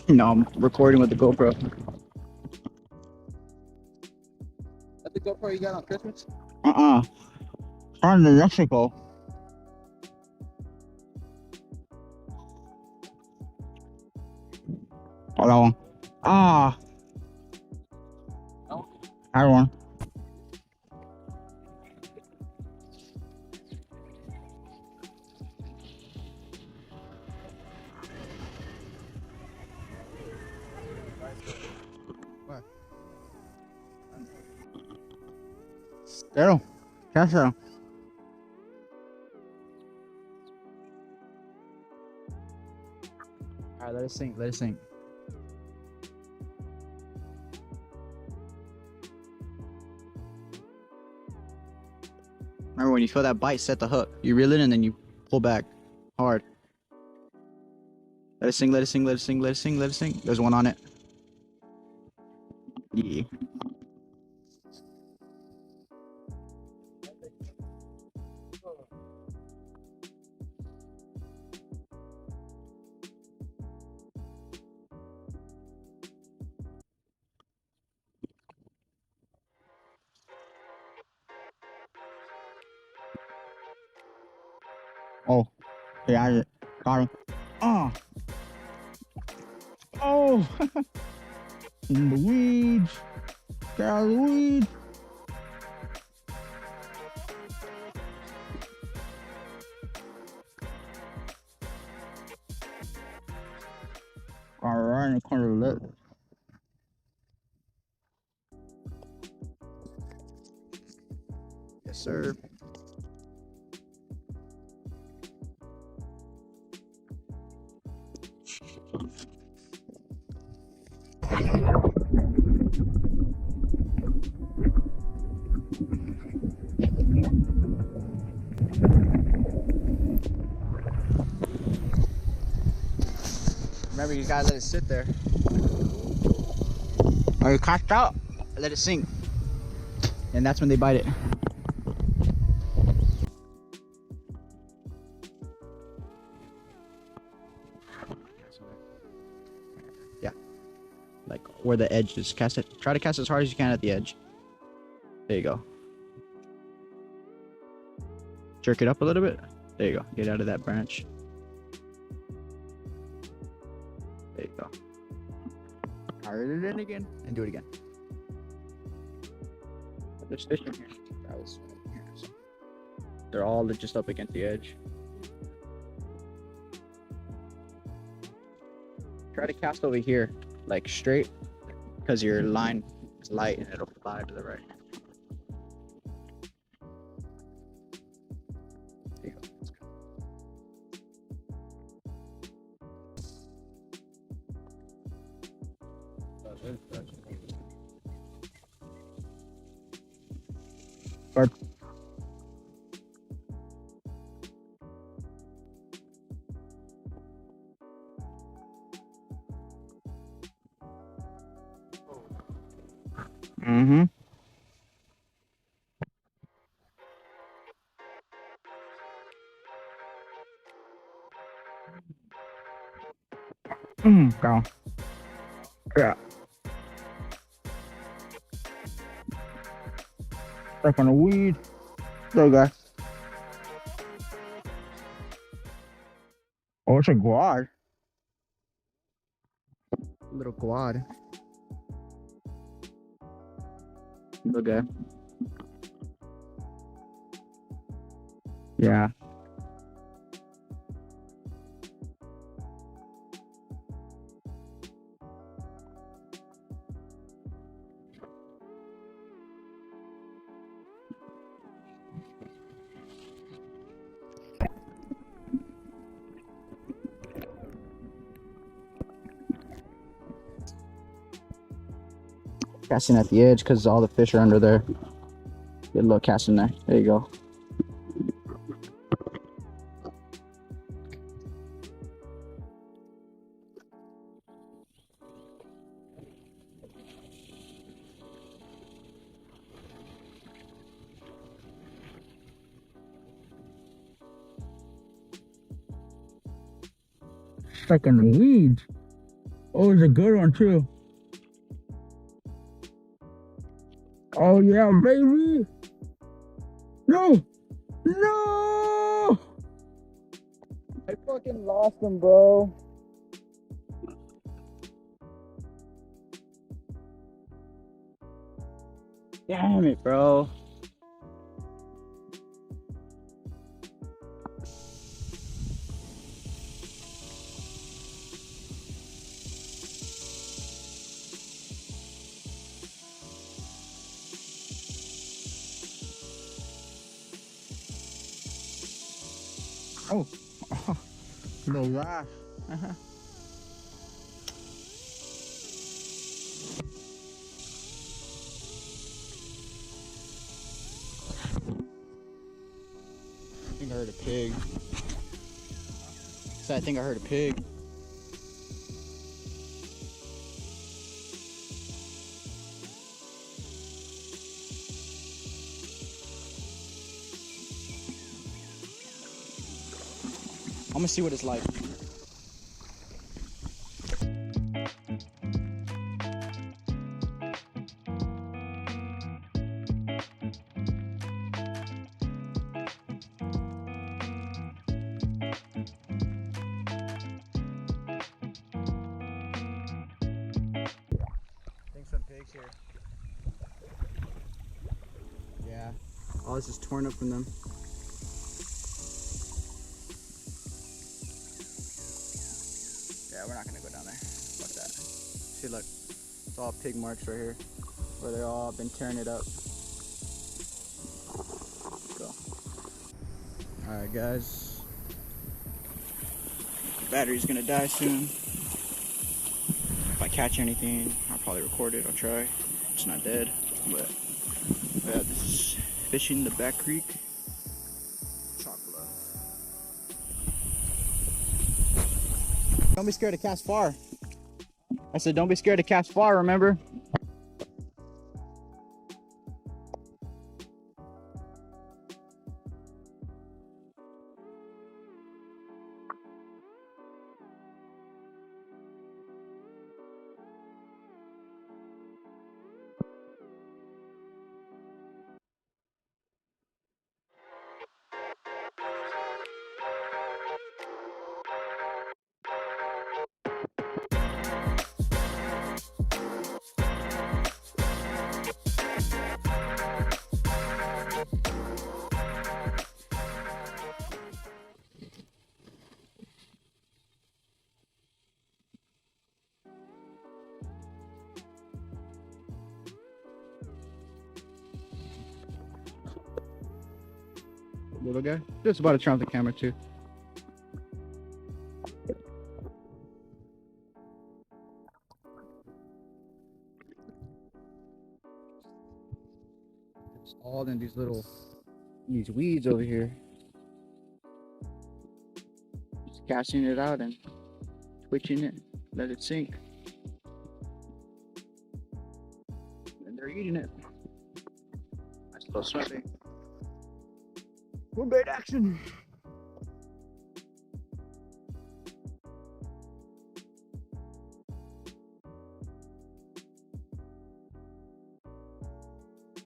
No, I'm recording with the GoPro. That's the GoPro you got on Christmas? From New Mexico. Oh, that one. Ah. No? That one. What? There. Catch that. Alright, let it sink. Let it sink. Remember when you feel that bite, set the hook. You reel it and then you pull back hard. Let it sink, let it sink, let it sink, let it sink, let it sink. There's one on it. Yeah. Oh, yeah, got him. Oh, oh, in the weeds. Get out of the weeds. All right in the corner of the lip. Yes, sir. Remember, you gotta let it sit there. Or you cast out, let it sink. And that's when they bite it. Yeah. Like where the edge is. Cast it. Try to cast as hard as you can at the edge. There you go. Jerk it up a little bit. There you go. Get out of that branch. There you go. Hard it in again and do it again. There's fish in here. They're all just up against the edge. Try to cast over here, like straight, because your line is light and it'll fly to the right. There you go. Guard. Mm-hmm. Go. Yeah. Step on the weed. There you go. Oh, it's a quad. Little quad. Okay. Yeah. Casting at the edge because all the fish are under there. Get a little cast in there. There you go. stuck in the weeds. Oh, it's a good one too. Oh yeah, baby. No, no. I fucking lost him, bro. Damn it, bro. Oh, no laugh. I think I heard a pig. So I think I heard a pig. I'm gonna see what it's like. I think some pigs here. Yeah. All this is torn up from them. Yeah, we're not gonna go down there. Fuck that. See, look, it's all pig marks right here, where they all been tearing it up. Let's go. All right, guys. Battery's gonna die soon. If I catch anything, I'll probably record it. I'll try. It's not dead, but yeah, this is fishing the back creek. Chalk bluff. Don't be scared to cast far. I said, don't be scared to cast far, remember? Little guy. Just about to turn off the camera too. It's all in these weeds over here. Just casting it out and twitching it, let it sink. And they're eating it. Nice little swimming. We're bait action.